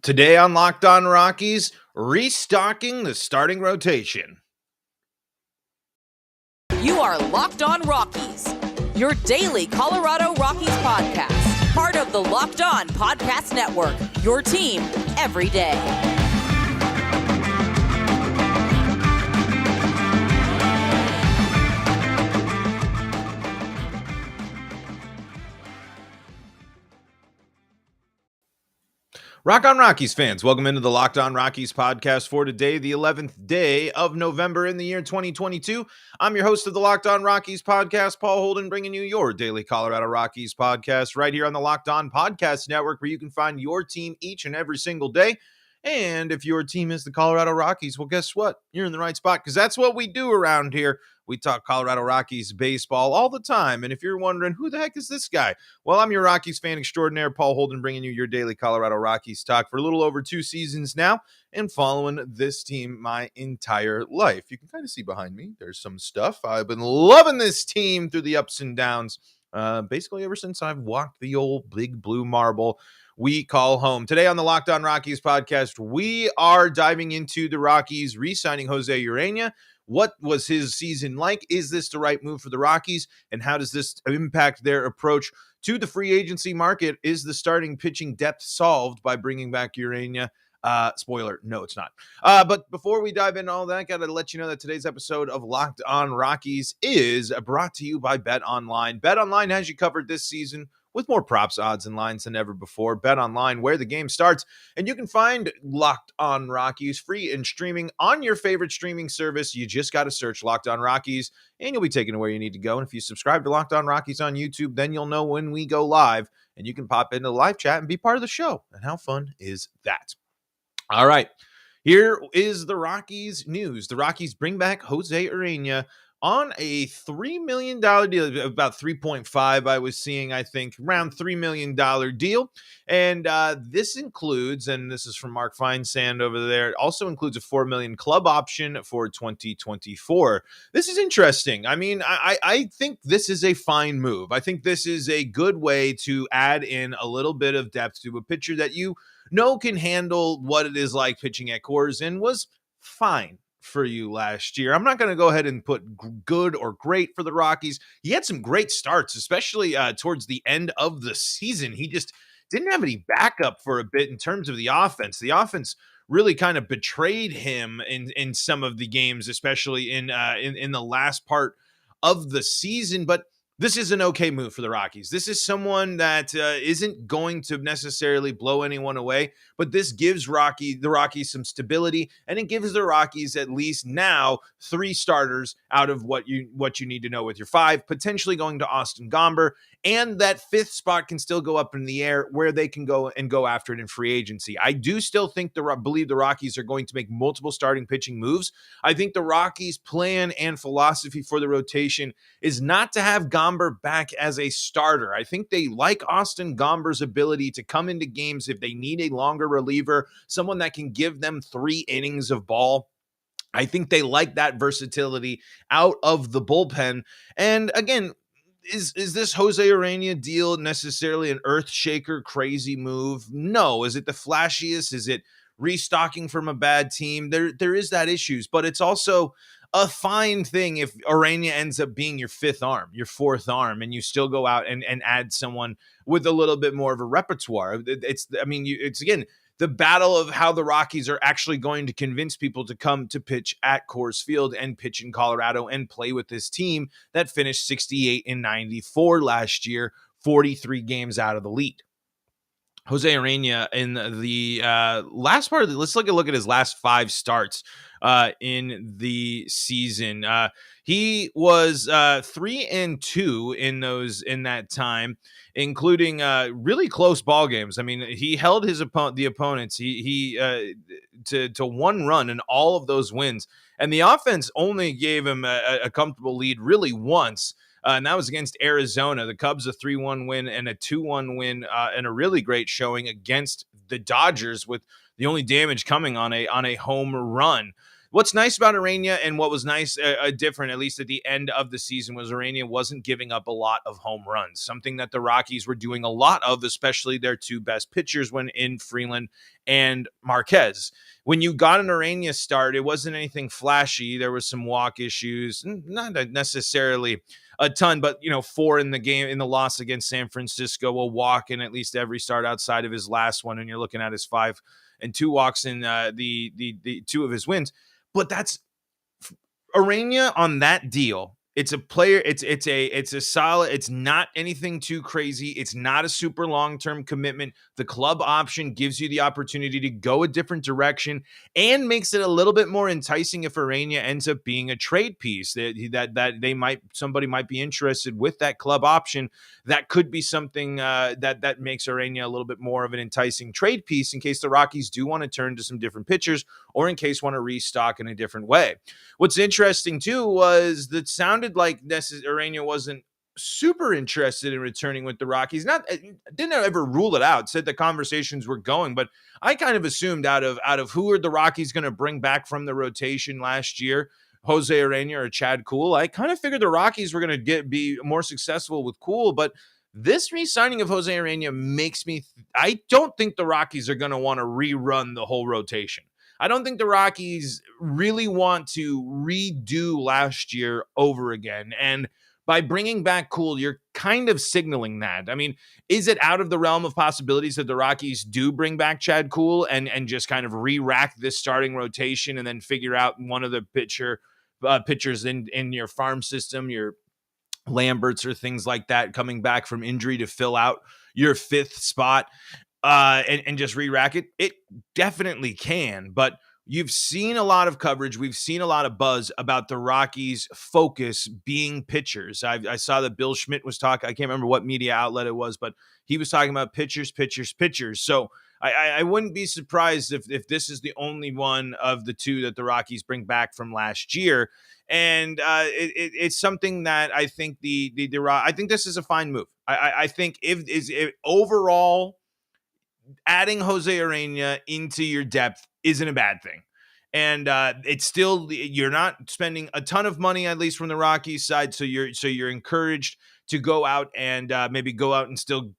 Today on Locked On Rockies, restocking the starting rotation. You are Locked On Rockies, your daily Colorado Rockies podcast. Part of the Locked On Podcast Network, your team every day. Rock on Rockies fans, welcome into the Locked On Rockies podcast for today, the 11th day of November in the year 2022. I'm your host of the Locked On Rockies podcast, Paul Holden, bringing you your daily Colorado Rockies podcast right here on the Locked On Podcast Network, where you can find your team each and every single day. And if your team is the Colorado Rockies, well, guess what? You're in the right spot, because that's what we do around here. We talk Colorado Rockies baseball all the time. And if you're wondering, who the heck is this guy? Well, I'm your Rockies fan extraordinaire, Paul Holden, bringing you your daily Colorado Rockies talk for a little over 2 seasons now and following this team my entire life. You can kind of see behind me, there's some stuff. I've been loving this team through the ups and downs, basically ever since I've walked the old big blue marble we call home. Today on the Locked On Rockies podcast, we are diving into the Rockies re-signing José Ureña. What was his season like? Is this the right move for the Rockies? And how does this impact their approach to the free agency market? Is the starting pitching depth solved by bringing back Ureña? Spoiler, no, it's not. But before we dive into all that, got to let you know that today's episode of Locked On Rockies is brought to you by BetOnline. BetOnline has you covered this season with more props, odds, and lines than ever before. BetOnline, where the game starts. And you can find Locked On Rockies free and streaming on your favorite streaming service. You just got to search Locked On Rockies, and you'll be taken to where you need to go. And if you subscribe to Locked On Rockies on YouTube, then you'll know when we go live, and you can pop into the live chat and be part of the show. And how fun is that? All right, here is the Rockies news. The Rockies bring back José Ureña on a $3 million deal, about 3.5 I was seeing, I think, around $3 million deal. And this includes, and this is from Mark Feinsand over there, it also includes a $4 million club option for 2024. This is interesting. I mean, I think this is a fine move. I think this is a good way to add in a little bit of depth to a pitcher that you know can handle what it is like pitching at Coors and was fine for you last year. I'm not going to go ahead and put good or great for the Rockies. He had some great starts, especially towards the end of the season. He just didn't have any backup for a bit in terms of the offense. The offense really kind of betrayed him in some of the games, especially in the last part of the season. But this is an okay move for the Rockies. This is someone that isn't going to necessarily blow anyone away, but this gives the Rockies some stability, and it gives the Rockies at least now 3 starters out of what you need to know with your 5, potentially going to Austin Gomber, and that 5th spot can still go up in the air where they can go after it in free agency. I do still believe the Rockies are going to make multiple starting pitching moves. I think the Rockies' plan and philosophy for the rotation is not to have Gomber back as a starter. I think they like Austin Gomber's ability to come into games if they need a longer reliever, someone that can give them 3 innings of ball. I think they like that versatility out of the bullpen. And again, is this José Ureña deal necessarily an earth shaker, crazy move? No. Is it the flashiest? Is it restocking from a bad team? There is that issues, but it's also a fine thing if Ureña ends up being your 5th arm, your 4th arm, and you still go out and add someone with a little bit more of a repertoire. It's again, the battle of how the Rockies are actually going to convince people to come to pitch at Coors Field and pitch in Colorado and play with this team that finished 68-94 last year, 43 games out of the lead. José Ureña in the last part of the, let's look at his last 5 starts in the season. He was 3-2 in that time, including really close ball games. I mean, he held the opponents to 1 run in all of those wins, and the offense only gave him a comfortable lead really once. And that was against Arizona. The Cubs, a 3-1 win and a 2-1 win, and a really great showing against the Dodgers, with the only damage coming on a home run. What's nice about Ureña, and what was nice, different, at least at the end of the season, was Ureña wasn't giving up a lot of home runs, something that the Rockies were doing a lot of, especially their two best pitchers when in Freeland and Marquez. When you got an Ureña start, it wasn't anything flashy. There was some walk issues, not necessarily a ton, but 4 in the game, in the loss against San Francisco, a walk in at least every start outside of his last one, and you're looking at his 5 and 2 walks in the 2 of his wins. But that's Ureña on that deal. It's a player. It's a solid. It's not anything too crazy. It's not a super long-term commitment. The club option gives you the opportunity to go a different direction and makes it a little bit more enticing if Ureña ends up being a trade piece that somebody might be interested with that club option. That could be something that makes Ureña a little bit more of an enticing trade piece in case the Rockies do want to turn to some different pitchers or in case want to restock in a different way. What's interesting too was that sounded like Ureña wasn't super interested in returning with the Rockies. Didn't ever rule it out. Said the conversations were going, but I kind of assumed out of who are the Rockies going to bring back from the rotation last year, José Ureña or Chad Kuhl. I kind of figured the Rockies were going to be more successful with Kuhl, but this re-signing of José Ureña makes me. I don't think the Rockies are going to want to rerun the whole rotation. I don't think the Rockies really want to redo last year over again. And by bringing back Kuhl, you're kind of signaling that. I mean, is it out of the realm of possibilities that the Rockies do bring back Chad Kuhl and just kind of re-rack this starting rotation and then figure out one of the pitchers in your farm system, your Lamberts or things like that, coming back from injury to fill out your 5th spot? And just re-rack it? It definitely can, but you've seen a lot of coverage. We've seen a lot of buzz about the Rockies' focus being pitchers. I saw that Bill Schmidt was talking. I can't remember what media outlet it was, but he was talking about pitchers. So I wouldn't be surprised if this is the only one of the 2 that the Rockies bring back from last year. And it's something that I think I think this is a fine move. I think if overall, adding José Ureña into your depth isn't a bad thing. And it's still, you're not spending a ton of money, at least from the Rockies side. So you're encouraged to go out and maybe go out and still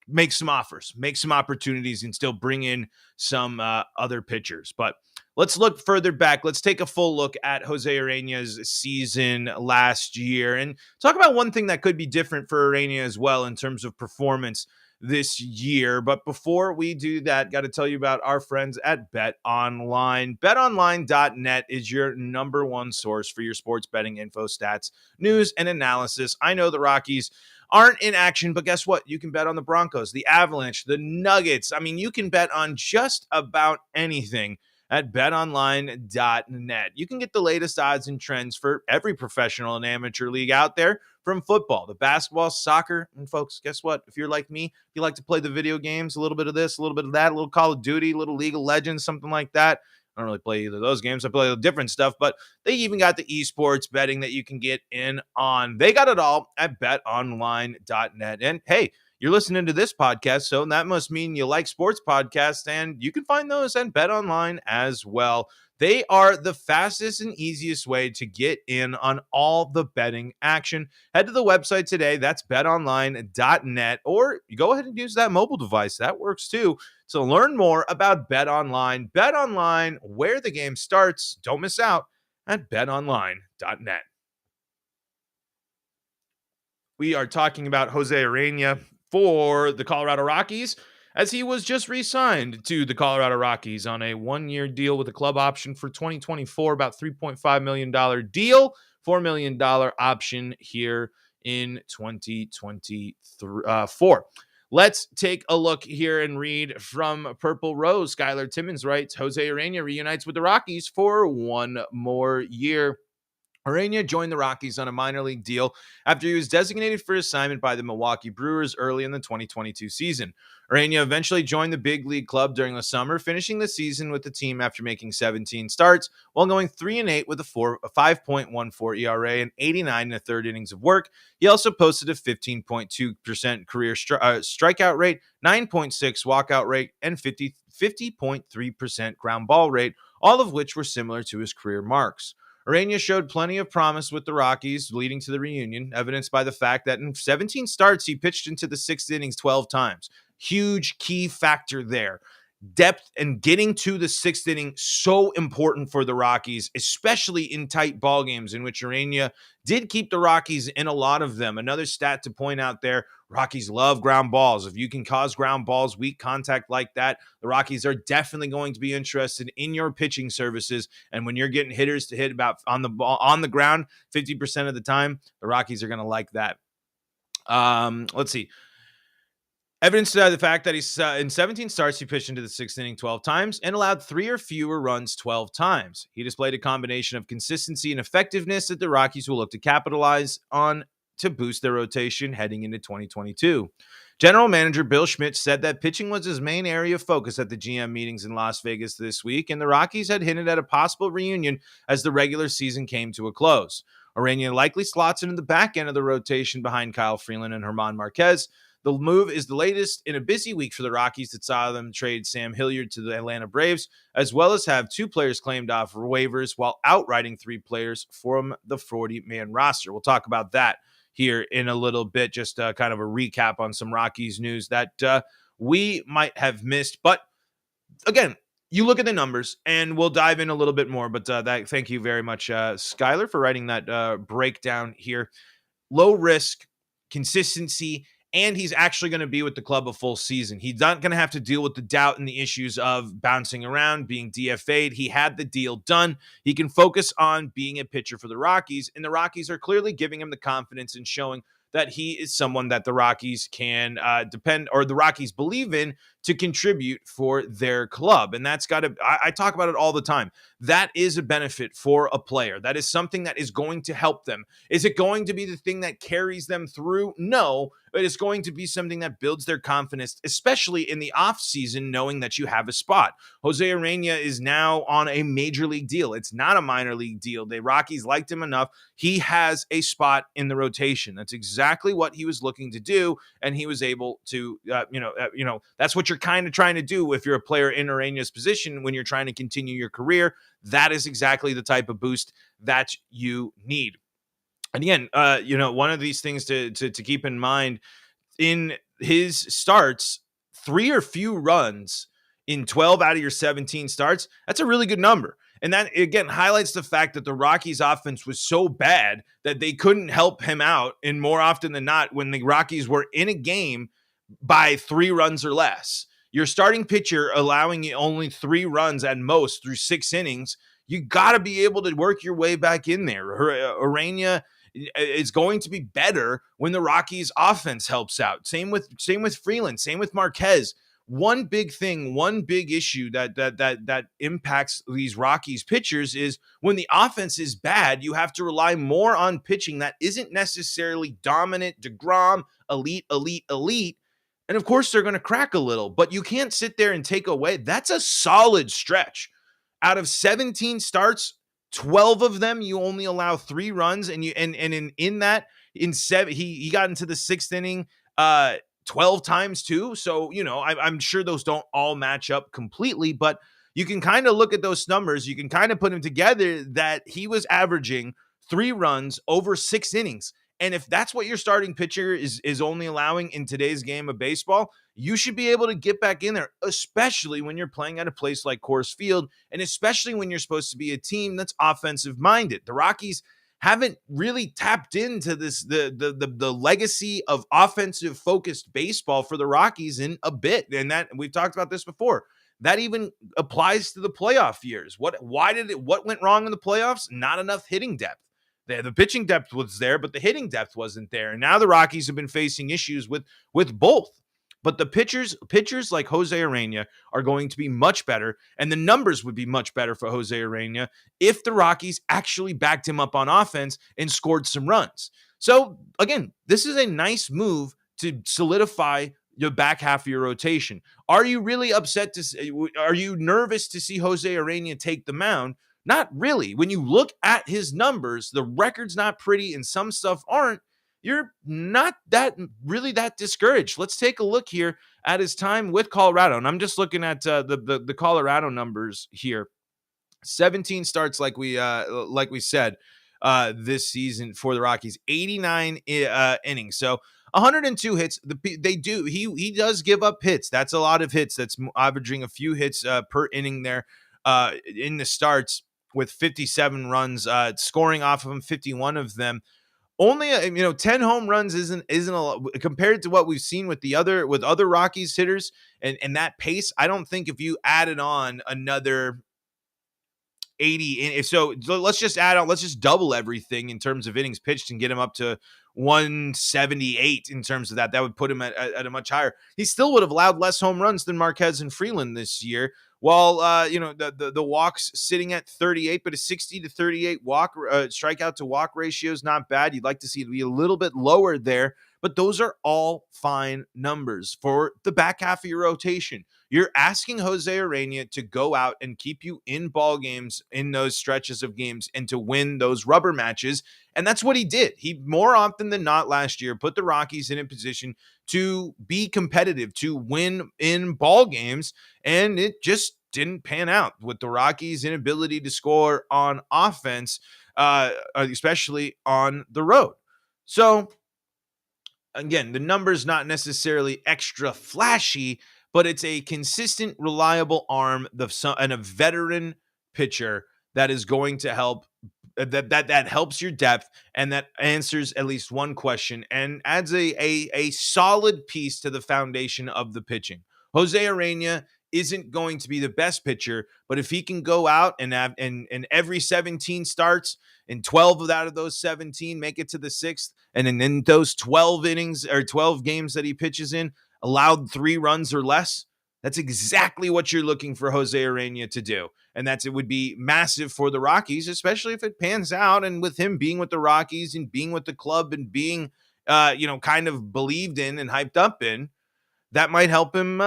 make some offers, make some opportunities, and still bring in some other pitchers. But let's look further back. Let's take a full look at José Ureña's season last year and talk about one thing that could be different for Ureña as well in terms of performance this year. But before we do that, got to tell you about our friends at BetOnline. BetOnline.net is your number one source for your sports betting info, stats, news, and analysis. I know the Rockies aren't in action, but guess what? You can bet on the Broncos, the Avalanche, the Nuggets. I mean, you can bet on just about anything at betonline.net. You can get the latest odds and trends for every professional and amateur league out there, from football to basketball, soccer. And folks, guess what? If you're like me, you like to play the video games, a little bit of this, a little bit of that, a little Call of Duty, a little League of Legends, something like that. I don't really play either of those games. I play different stuff, but they even got the esports betting that you can get in on. They got it all at betonline.net. And hey, you're listening to this podcast, so that must mean you like sports podcasts, and you can find those at BetOnline as well. They are the fastest and easiest way to get in on all the betting action. Head to the website today. That's betonline.net, or you go ahead and use that mobile device. That works too. So learn more about BetOnline. BetOnline, where the game starts. Don't miss out at betonline.net. We are talking about José Ureña for the Colorado Rockies, as he was just re-signed to the Colorado Rockies on a 1-year deal with a club option for 2024, about $3.5 million deal, $4 million option here in 2024. Let's take a look here and read from Purple Rose. Skylar Timmons writes, José Ureña reunites with the Rockies for 1 more year. Ureña joined the Rockies on a minor league deal after he was designated for assignment by the Milwaukee Brewers early in the 2022 season. Ureña eventually joined the big league club during the summer, finishing the season with the team after making 17 starts while going 3-8 with a 5.14 ERA and 89 in the third innings of work. He also posted a 15.2% career strikeout rate, 9.6 walkout rate, and 50.3% ground ball rate, all of which were similar to his career marks. Ureña showed plenty of promise with the Rockies leading to the reunion, evidenced by the fact that in 17 starts, he pitched into the sixth innings 12 times. Huge key factor there. Depth and getting to the sixth inning, so important for the Rockies, especially in tight ball games in which Ureña did keep the Rockies in a lot of them. Another stat to point out there, Rockies love ground balls. If you can cause ground balls, weak contact like that, the Rockies are definitely going to be interested in your pitching services. And when you're getting hitters to hit about on the ball on the ground 50% of the time, the Rockies are going to like that. Let's see. Evidence to the fact that he's in 17 starts, he pitched into the sixth inning 12 times and allowed 3 or fewer runs 12 times. He displayed a combination of consistency and effectiveness that the Rockies will look to capitalize on to boost their rotation heading into 2022. General Manager Bill Schmidt said that pitching was his main area of focus at the GM meetings in Las Vegas this week, and the Rockies had hinted at a possible reunion as the regular season came to a close. Ureña likely slots into the back end of the rotation behind Kyle Freeland and German Marquez. The move is the latest in a busy week for the Rockies that saw them trade Sam Hilliard to the Atlanta Braves, as well as have 2 players claimed off waivers while outrighting 3 players from the 40-man roster. We'll talk about that here in a little bit, just kind of a recap on some Rockies news that we might have missed. But again, you look at the numbers, and we'll dive in a little bit more. But thank you very much, Skylar, for writing that breakdown here. Low risk, consistency, and he's actually going to be with the club a full season. He's not going to have to deal with the doubt and the issues of bouncing around, being DFA'd. He had the deal done. He can focus on being a pitcher for the Rockies, and the Rockies are clearly giving him the confidence and showing that he is someone that the Rockies can depend, or the Rockies believe in, to contribute for their club. And that's got to, I talk about it all the time. That is a benefit for a player. That is something that is going to help them. Is it going to be the thing that carries them through? No, but it's going to be something that builds their confidence, especially in the offseason, knowing that you have a spot. José Ureña is now on a major league deal. It's not a minor league deal. The Rockies liked him enough. He has a spot in the rotation. That's exactly what he was looking to do, and he was able to, that's what you're kind of trying to do if you're a player in Ureña's position when you're trying to continue your career. That is exactly the type of boost that you need. And again, one of these things to keep in mind in his starts, 3 or few runs in 12 out of your 17 starts, that's a really good number. And that, again, highlights the fact that the Rockies offense was so bad that they couldn't help him out. And more often than not, when the Rockies were in a game by 3 runs or less, your starting pitcher allowing you only 3 runs at most through 6 innings, you got to be able to work your way back in there. Ureña is going to be better when the Rockies offense helps out. Same with Freeland, same with Marquez. One big thing, one big issue that impacts these Rockies pitchers is when the offense is bad, you have to rely more on pitching that isn't necessarily dominant, DeGrom, elite. And of course, they're going to crack a little, but you can't sit there and take away. That's a solid stretch. Out of 17 starts, 12 of them, you only allow 3 runs. And in that, in 7, he got into the 6th inning 12 times too. So, I'm sure those don't all match up completely, but you can kind of look at those numbers. You can kind of put them together that he was averaging 3 runs over 6 innings. And if that's what your starting pitcher is only allowing in today's game of baseball, you should be able to get back in there, especially when you're playing at a place like Coors Field, and especially when you're supposed to be a team that's offensive minded. The Rockies haven't really tapped into this the legacy of offensive focused baseball for the Rockies in a bit, and that we've talked about this before. That even applies to the playoff years. What went wrong in the playoffs? Not enough hitting depth. The pitching depth was there, but the hitting depth wasn't there. And now the Rockies have been facing issues with both. But the pitchers like José Ureña are going to be much better, and the numbers would be much better for José Ureña if the Rockies actually backed him up on offense and scored some runs. So, again, this is a nice move to solidify the back half of your rotation. Are you really upset are you nervous to see José Ureña take the mound? Not really. When you look at his numbers, the record's not pretty and some stuff aren't. You're not that discouraged. Let's take a look here at his time with Colorado. And I'm just looking at the Colorado numbers here. 17 starts like we said this season for the Rockies, 89 innings. So 102 hits. He does give up hits. That's a lot of hits. That's averaging a few hits per inning there in the starts with 57 runs, scoring off of them, 51 of them. Only 10 home runs isn't a lot compared to what we've seen with other Rockies hitters and that pace. I don't think if you added on another 80 so let's just double everything in terms of innings pitched and get him up to 178 in terms of that would put him at a much higher. He still would have allowed less home runs than Marquez and Freeland this year, while the walks sitting at 38, but a 60 to 38 strikeout to walk ratio is not bad. You'd like to see it be a little bit lower there, but those are all fine numbers for the back half of your rotation. You're asking José Ureña to go out and keep you in ball games in those stretches of games and to win those rubber matches. And that's what he did. He, more often than not last year, put the Rockies in a position to be competitive, to win in ball games. And it just didn't pan out with the Rockies' inability to score on offense, especially on the road. So, again, the number's not necessarily extra flashy, but it's a consistent, reliable arm and a veteran pitcher that is going to help. That helps your depth and that answers at least one question and adds a solid piece to the foundation of the pitching. José Ureña isn't going to be the best pitcher, but if he can go out and have and every 17 starts and 12 out of those 17 make it to the sixth, and in those 12 innings or 12 games that he pitches in, allowed 3 runs or less, that's exactly what you're looking for José Ureña to do. And it would be massive for the Rockies, especially if it pans out. And with him being with the Rockies and being with the club and being, kind of believed in and hyped up in, that might help him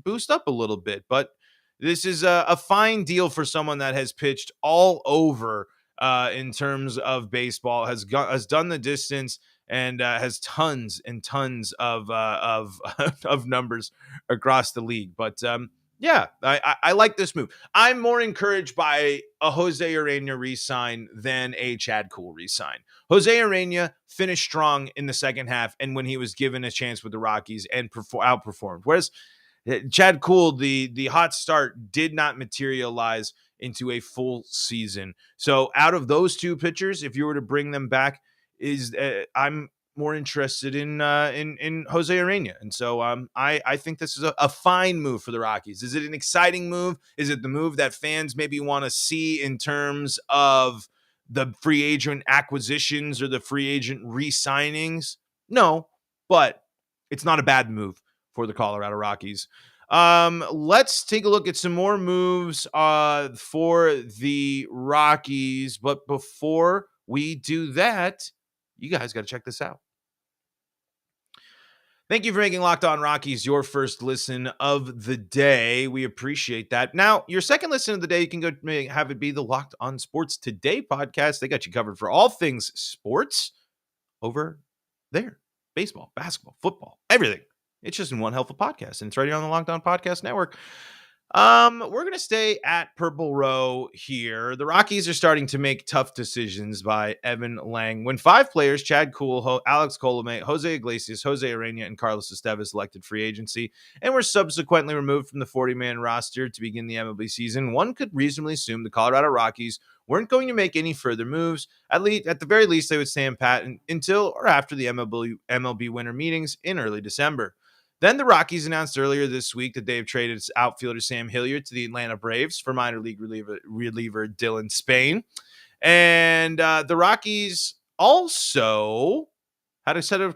boost up a little bit. But this is a fine deal for someone that has pitched all over in terms of baseball, has done the distance, and has tons and tons of of numbers across the league. But I like this move. I'm more encouraged by a José Ureña re-sign than a Chad Kuhl re-sign. José Ureña finished strong in the second half, and when he was given a chance with the Rockies and outperformed. Whereas Chad Kuhl, the hot start did not materialize into a full season. So out of those two pitchers, if you were to bring them back, I'm more interested in José Ureña. And so I think this is a fine move for the Rockies. Is it an exciting move? Is it the move that fans maybe want to see in terms of the free agent acquisitions or the free agent re-signings? No, but it's not a bad move for the Colorado Rockies. Let's take a look at some more moves for the Rockies. But before we do that, you guys got to check this out. Thank you for making Locked On Rockies your first listen of the day. We appreciate that. Now, your second listen of the day, you can go have it be the Locked On Sports Today podcast. They got you covered for all things sports over there. Baseball, basketball, football, everything. It's just in one hell of a podcast, and it's right here on the Locked On Podcast Network. We're going to stay at Purple Row here. The Rockies are starting to make tough decisions by Evan Lang. When 5 players, Chad Kuhl, Alex Colomé, Jose Iglesias, José Ureña, and Carlos Estevez elected free agency and were subsequently removed from the 40-man roster to begin the MLB season, one could reasonably assume the Colorado Rockies weren't going to make any further moves. At the very least, they would stand pat until or after the MLB winter meetings in early December. Then the Rockies announced earlier this week that they have traded outfielder Sam Hilliard to the Atlanta Braves for minor league reliever Dylan Spain. And the Rockies also had a set of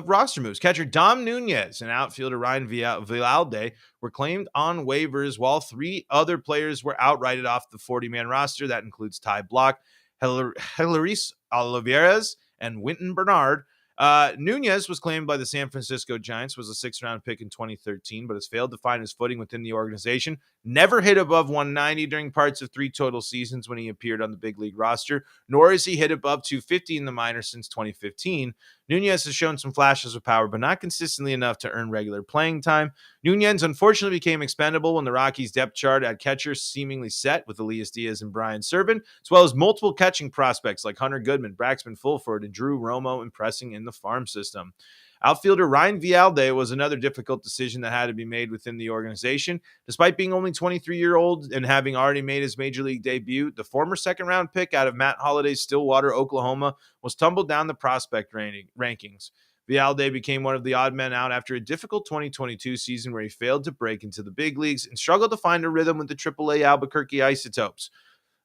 roster moves. Catcher Dom Nunez and outfielder Ryan Villalde were claimed on waivers, while 3 other players were outrighted off the 40-man roster. That includes Ty Block, Hilaris Olivares, and Winton Bernard. Nunez was claimed by the San Francisco Giants, was a sixth-round pick in 2013, but has failed to find his footing within the organization. Never hit above 190 during parts of 3 total seasons when he appeared on the big league roster, nor has he hit above 250 in the minors since 2015. Nunez has shown some flashes of power, but not consistently enough to earn regular playing time. Nunez unfortunately became expendable when the Rockies' depth chart at catcher seemingly set with Elias Diaz and Brian Serven, as well as multiple catching prospects like Hunter Goodman, Braxton Fulford, and Drew Romo impressing in the farm system. Outfielder Ryan Vialde was another difficult decision that had to be made within the organization. Despite being only 23-year-old and having already made his major league debut, the former second-round pick out of Matt Holliday's Stillwater, Oklahoma, was tumbled down the prospect rankings. Vialde became one of the odd men out after a difficult 2022 season where he failed to break into the big leagues and struggled to find a rhythm with the AAA Albuquerque Isotopes.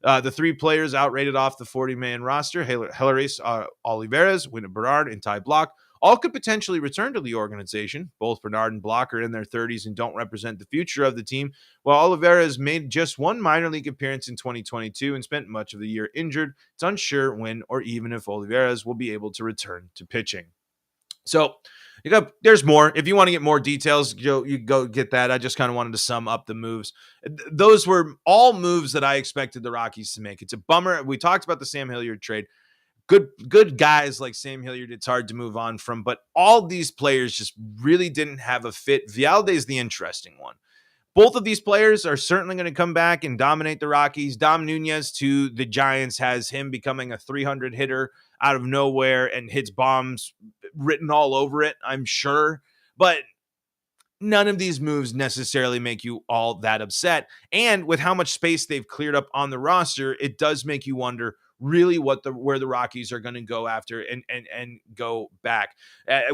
The 3 players outrated off the 40-man roster, Helaris Olivares, Winner Bernard, and Ty Block, all could potentially return to the organization. Both Bernard and Block are in their 30s and don't represent the future of the team, while Olivares made just one minor league appearance in 2022 and spent much of the year injured. It's unsure when or even if Olivares will be able to return to pitching. So there's more. If you want to get more details, you go get that. I just kind of wanted to sum up the moves. Those were all moves that I expected the Rockies to make. It's a bummer. We talked about the Sam Hilliard trade. Good guys like Sam Hilliard, it's hard to move on from, but all these players just really didn't have a fit. Vialde is the interesting one. Both of these players are certainly going to come back and dominate the Rockies. Dom Nunez to the Giants has him becoming a 300 hitter out of nowhere and hits bombs written all over it, I'm sure. But none of these moves necessarily make you all that upset. And with how much space they've cleared up on the roster, it does make you wonder really where the Rockies are going to go after and go back.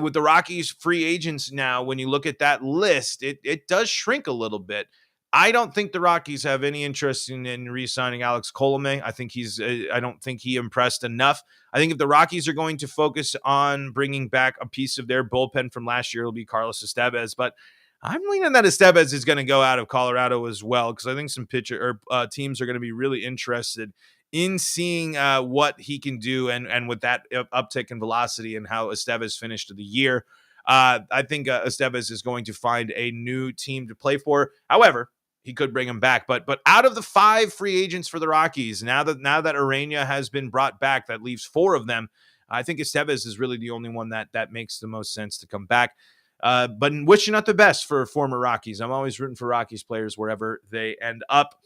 With the Rockies free agents now, when you look at that list, it does shrink a little bit. I don't think the Rockies have any interest in re-signing Alex Colomé. I don't think he impressed enough. I think if the Rockies are going to focus on bringing back a piece of their bullpen from last year, it'll be Carlos Estevez. But I'm leaning that Estevez is going to go out of Colorado as well, because I think some teams are going to be really interested in seeing what he can do and with that uptick in velocity and how Estevez finished the year. I think Estevez is going to find a new team to play for. However, he could bring him back. But out of the 5 free agents for the Rockies, now that Ureña has been brought back, that leaves 4 of them. I think Estevez is really the only one that makes the most sense to come back. But wishing not the best for former Rockies. I'm always rooting for Rockies players wherever they end up.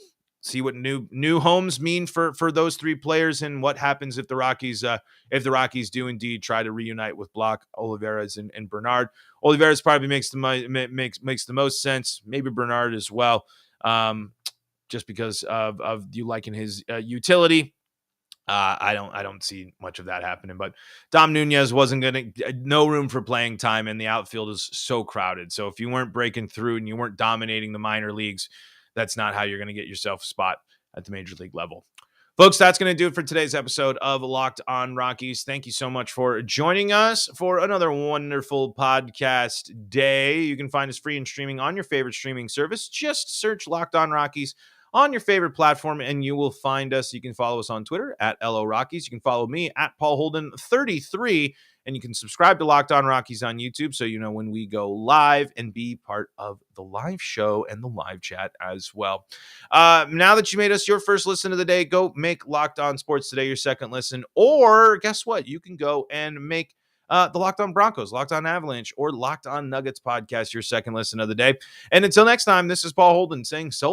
See what new homes mean for those 3 players, and what happens if the Rockies do indeed try to reunite with Block, Olivares, and Bernard. Olivares probably makes the most sense. Maybe Bernard as well, just because of you liking his utility. I don't see much of that happening, but Dom Nunez wasn't going to, no room for playing time, and the outfield is so crowded. So if you weren't breaking through and you weren't dominating the minor leagues, that's not how you're going to get yourself a spot at the major league level. Folks, that's going to do it for today's episode of Locked On Rockies. Thank you so much for joining us for another wonderful podcast day. You can find us free and streaming on your favorite streaming service. Just search Locked On Rockies on your favorite platform, and you will find us. You can follow us on Twitter at LO Rockies. You can follow me at Paul Holden 33, and you can subscribe to Locked On Rockies on YouTube so you know when we go live and be part of the live show and the live chat as well. Now that you made us your first listen of the day, go make Locked On Sports Today your second listen, or guess what? You can go and make the Locked On Broncos, Locked On Avalanche, or Locked On Nuggets podcast your second listen of the day. And until next time, this is Paul Holden saying so long.